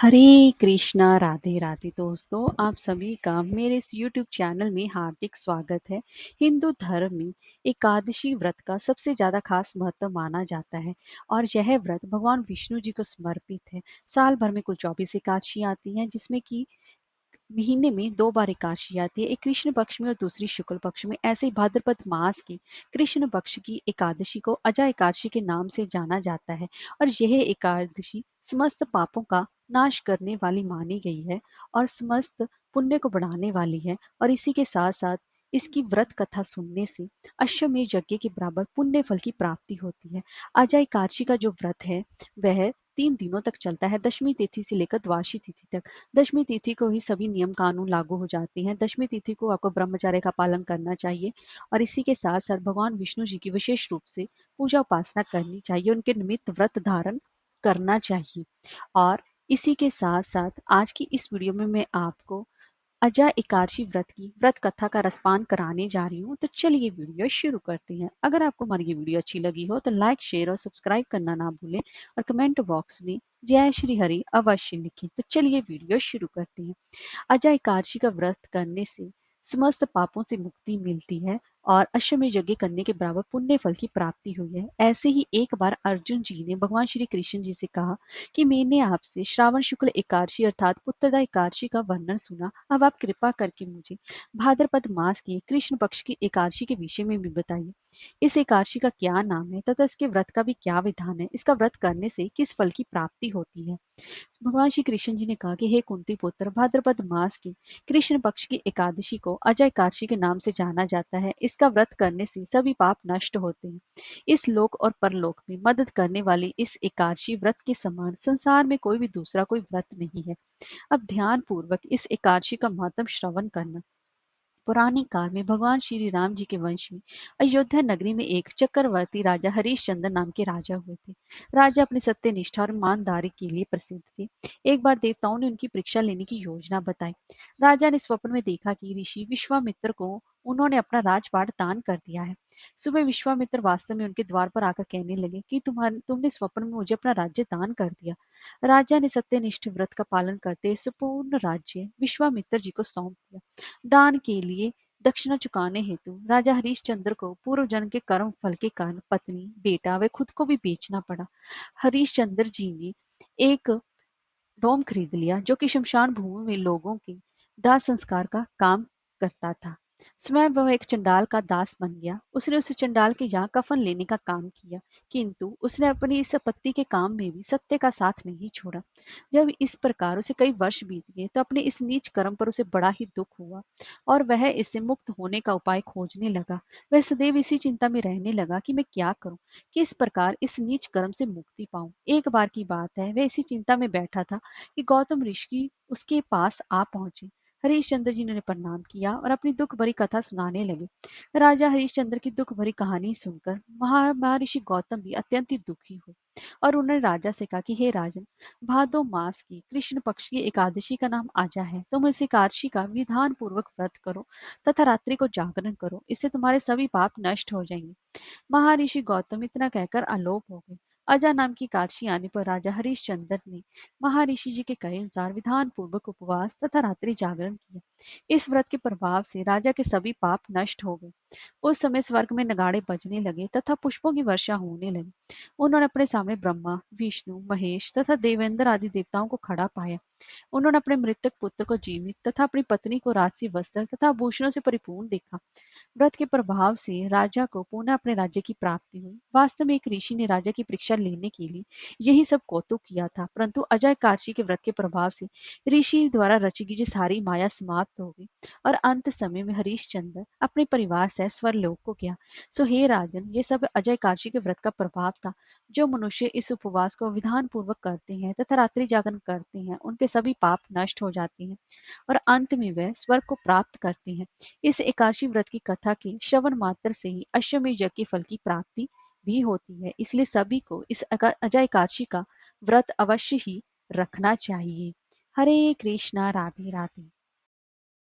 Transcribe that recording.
हरे कृष्णा राधे राधे दोस्तों, आप सभी का मेरे इस YouTube चैनल में हार्दिक स्वागत है। हिंदू धर्म में एकादशी व्रत का सबसे ज्यादा खास महत्व माना जाता है और यह व्रत भगवान विष्णु जी को समर्पित है। साल भर में कुल 24 एकादशी आती हैं, जिसमें कि महीने में 2 बार एकादशी आती है, एक कृष्ण पक्ष में और दूसरी शुक्ल पक्ष में। ऐसे ही भाद्रपद मास की कृष्ण पक्ष की एकादशी को अजा एकादशी के नाम से जाना जाता है और यह एकादशी समस्त पापों का नाश करने वाली मानी गई है और समस्त पुण्य को बढ़ाने वाली है। और इसी के साथ साथ इसकी व्रत कथा सुनने से अश्वमेध यज्ञ के बराबर पुण्य फल की प्राप्ति होती है। अजा एकादशी का जो व्रत है वह 3 दिनों तक चलता है, दशमी तिथि से लेकर द्वादशी तिथि तक। दशमी तिथि को ही सभी नियम कानून लागू हो जाते हैं। दशमी तिथि को आपको ब्रह्मचर्य का पालन करना चाहिए और इसी के साथ साथ भगवान विष्णु जी की विशेष रूप से पूजा उपासना करनी चाहिए, उनके निमित्त व्रत धारण करना चाहिए। और इसी के साथ साथ आज की इस वीडियो में मैं आपको अजा एकादशी व्रत की व्रत कथा का रसपान कराने जा रही हूँ। तो चलिए वीडियो शुरू करते हैं। अगर आपको हमारी ये वीडियो अच्छी लगी हो तो लाइक, शेयर और सब्सक्राइब करना ना भूलें और कमेंट बॉक्स में जय श्री हरि अवश्य लिखें। तो चलिए वीडियो शुरू करते हैं। अजा एकादशी का व्रत करने से समस्त पापों से मुक्ति मिलती है और अश्वमेध यज्ञ करने के बराबर पुण्य फल की प्राप्ति हुई है। ऐसे ही एक बार अर्जुन जी ने भगवान श्री कृष्ण जी से कहा कि मैंने आपसे श्रावण शुक्ल एकादशी अर्थात पुत्रदा एकादशी का वर्णन सुना, अब आप कृपा करके मुझे भाद्रपद मास की कृष्ण पक्ष की एकादशी के विषय में भी बताइए। इस एकादशी का क्या नाम है तथा इसके व्रत का भी क्या विधान है, इसका व्रत करने से किस फल की प्राप्ति होती है। भगवान श्री कृष्ण जी ने कहा कि हे कुंती पुत्र, भाद्रपद मास की कृष्ण पक्ष की एकादशी को अजय एकादशी के नाम से जाना जाता है। इसका व्रत करने से सभी पाप नष्ट होते हैं। इस लोक और परलोक में मदद करने वाली इस एकादशी व्रत के समान संसार में कोई भी दूसरा कोई व्रत नहीं है। अब ध्यान पूर्वक इस एकादशी का महत्व श्रवण करना। पुराने काल में भगवान श्री राम जी के वंश में अयोध्या नगरी में एक चक्रवर्ती राजा हरिश्चंद्र नाम के राजा हुए थे। राजा अपनी सत्यनिष्ठा और ईमानदारी के लिए प्रसिद्ध थे। एक बार देवताओं ने उनकी परीक्षा लेने की योजना बताई। राजा ने स्वप्न में देखा कि ऋषि विश्वामित्र को उन्होंने अपना राजपाट दान कर दिया है। सुबह विश्वामित्र वास्तव में उनके द्वार पर आकर कहने लगे कि तुमने स्वप्न में मुझे अपना राज्य दान कर दिया। राजा ने सत्यनिष्ठ व्रत का पालन करते संपूर्ण राज्य विश्वामित्र जी को सौंप दिया। दान के लिए दक्षिणा चुकाने हेतु राजा हरिश्चंद्र को पूर्व जन्म के कर्म फल के कारण पत्नी, बेटा व खुद को भी बेचना पड़ा। हरिश्चंद्र जी ने एक डोम खरीद लिया जो कि शमशान भूमि में लोगों के दाह संस्कार का काम करता था। स्वयं वह एक चंडाल का दास बन गया। उसने उस चंडाल के यहाँ कफन लेने का काम किया, किंतु उसने अपनी इस आपत्ति के काम में भी सत्य का साथ नहीं छोड़ा। जब इस प्रकार उसे कई वर्ष बीत गए तो अपने इस नीच कर्म पर उसे बड़ा ही दुख हुआ और वह इससे मुक्त होने का उपाय खोजने लगा। वह सदैव इसी चिंता में रहने लगा कि मैं क्या करूं, किस प्रकार इस नीच कर्म से मुक्ति पाऊं। एक बार की बात है, वह इसी चिंता में बैठा था कि गौतम ऋषि उसके पास आ पहुंचे। हरिश्चंद्र जी ने प्रणाम किया और अपनी दुख भरी कथा सुनाने लगे। राजा हरिश्चंद्र की दुख भरी कहानी सुनकर महर्षि गौतम भी अत्यंत ही दुखी हुए और उन्होंने राजा से कहा कि हे राजन, भादो मास की कृष्ण पक्ष की एकादशी का नाम आजा है। तुम इस एकादशी का विधान पूर्वक व्रत करो तथा रात्रि को जागरण करो, इससे तुम्हारे सभी पाप नष्ट हो जाएंगे। महर्षि गौतम इतना कहकर आलोप हो गए। अजा नाम की एकादशी आने पर राजा हरिश्चंद्र ने महर्षि जी के कहे अनुसार विधान पूर्वक उपवास तथा रात्रि जागरण किया। इस व्रत के प्रभाव से राजा के सभी पाप नष्ट हो गए। उस समय स्वर्ग में नगाड़े बजने लगे तथा पुष्पों की वर्षा होने लगी। उन्होंने अपने सामने ब्रह्मा, विष्णु, महेश तथा देवेंद्र आदि देवताओं को खड़ा पाया। उन्होंने अपने मृतक पुत्र को जीवित तथा अपनी पत्नी को राजसी वस्त्र तथा आभूषणों से परिपूर्ण देखा। व्रत के प्रभाव से राजा को पुनः अपने राज्य की प्राप्ति हुई। वास्तव में एक ऋषि ने राजा की परीक्षा लेने के लिए यही सब कौतुक किया था, परंतु अजय काशी के व्रत के प्रभाव से ऋषि द्वारा रची गई सारी माया समाप्त हो गई और अंत समय में हरिश्चंद्र अपने परिवार से स्वर्गलोक को गया। सो हे राजन, ये सब अजय काशी के व्रत का प्रभाव था। जो मनुष्य इस उपवास को विधान पूर्वक करते हैं तथा रात्रि जागरण करते हैं, उनके सभी पाप नष्ट हो जाते हैं और अंत में वह स्वर्ग को प्राप्त करते हैं। इस एकादशी व्रत की कथा के श्रवण मात्र से ही अश्वमेध यज्ञ के फल की प्राप्ति भी होती है। इसलिए सभी को इस अजय एकादशी का व्रत अवश्य ही रखना चाहिए। हरे कृष्णा, राधे राधे।